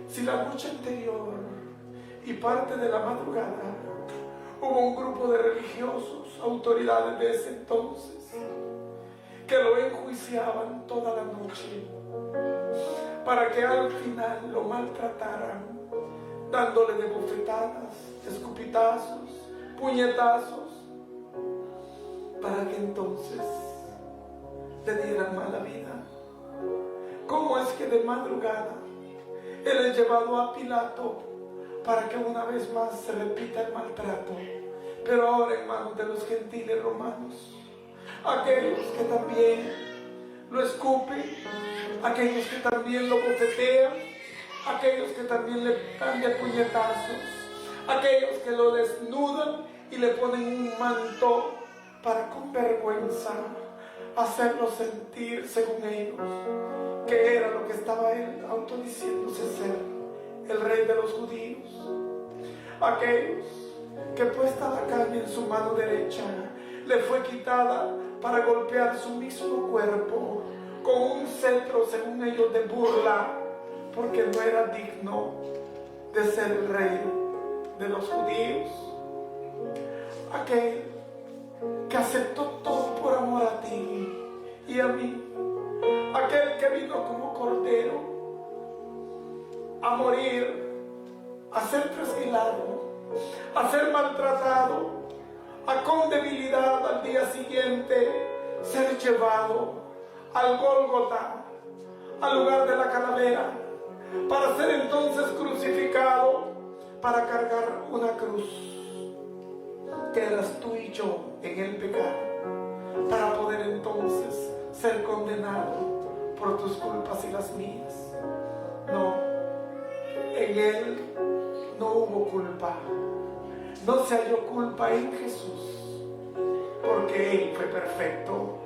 Si la noche anterior y parte de la madrugada hubo un grupo de religiosos, autoridades de ese entonces, que lo enjuiciaban toda la noche para que al final lo maltrataran, dándole de bofetadas, escupitazos, puñetazos, para que entonces le dieran mala vida. ¿Cómo es que de madrugada Él es llevado a Pilato para que una vez más se repita el maltrato, pero ahora en manos de los gentiles romanos, aquellos que también lo escupen, aquellos que también lo bofetean, aquellos que también le dan de puñetazos, aquellos que lo desnudan y le ponen un manto para con vergüenza hacerlo sentir, según ellos, que era lo que estaba él autodiciéndose ser, el rey de los judíos. Aquellos que puesta la carne en su mano derecha le fue quitada para golpear su mismo cuerpo con un cetro, según ellos, de burla, porque no era digno de ser el rey de los judíos. Aquel que aceptó todo por amor a ti y a mí, aquel que vino como cordero a morir, a ser trasquilado, a ser maltratado, a con debilidad al día siguiente ser llevado al Gólgota, al lugar de la calavera, para ser entonces crucificado, para cargar una cruz que eras tú y yo en el pecado, para poder entonces ser condenado por tus culpas y las mías. No, en Él no hubo culpa, no se halló culpa en Jesús, porque Él fue perfecto,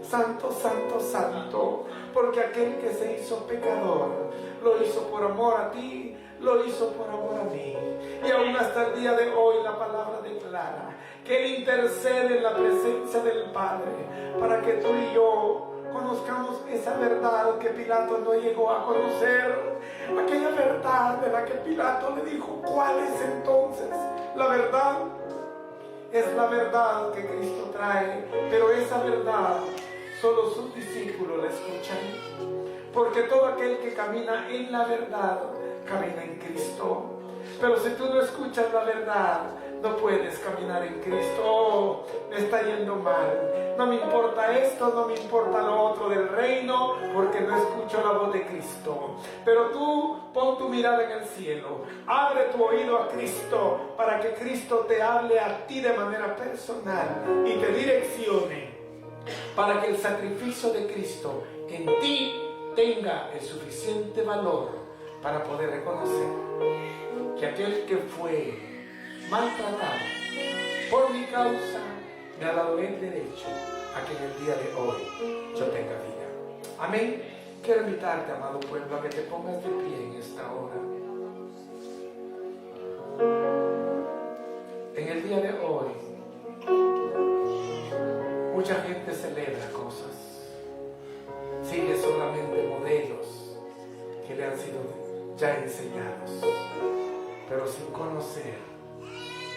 santo, santo, santo, porque aquel que se hizo pecador lo hizo por amor a ti, lo hizo por amor a mí. Y aún hasta el día de hoy la palabra declara que Él intercede en la presencia del Padre para que tú y yo conozcamos esa verdad que Pilato no llegó a conocer, aquella verdad de la que Pilato le dijo: ¿cuál es entonces la verdad? Es la verdad que Cristo trae, pero esa verdad solo sus discípulos la escuchan, porque todo aquel que camina en la verdad camina en Cristo. Pero si tú no escuchas la verdad, no puedes caminar en Cristo. Oh, me está yendo mal, no me importa esto, no me importa lo otro del reino, porque no escucho la voz de Cristo. Pero tú pon tu mirada en el cielo, abre tu oído a Cristo, para que Cristo te hable a ti de manera personal y te direccione, para que el sacrificio de Cristo en ti tenga el suficiente valor para poder reconocer que aquel que fue maltratado por mi causa me ha dado el derecho a que en el día de hoy yo tenga vida. Amén. Quiero invitarte, amado pueblo, a que te pongas de pie en esta hora. En el día de hoy mucha gente celebra cosas, sigue solamente modelos que le han sido ya enseñados, pero sin conocer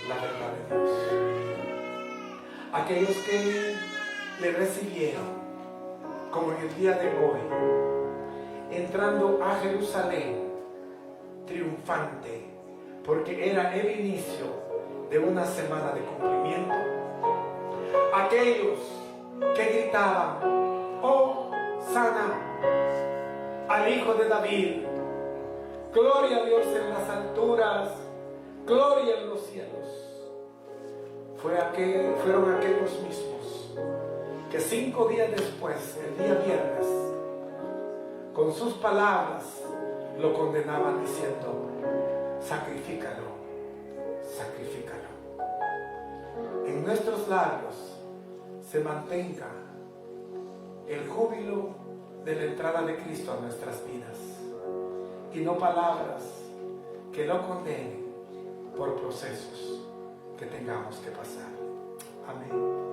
la verdad de Dios. Aquellos que le recibieron, como en el día de hoy, entrando a Jerusalén triunfante, porque era el inicio de una semana de cumplimiento. Aquellos que gritaban, oh, sana al Hijo de David, gloria a Dios en las alturas, gloria en los cielos, fueron aquellos mismos que 5 días después, el día viernes, con sus palabras lo condenaban diciendo, sacrifícalo, sacrifícalo. En nuestros labios se mantenga el júbilo de la entrada de Cristo a nuestras vidas y no palabras que lo condenen por procesos que tengamos que pasar. Amén.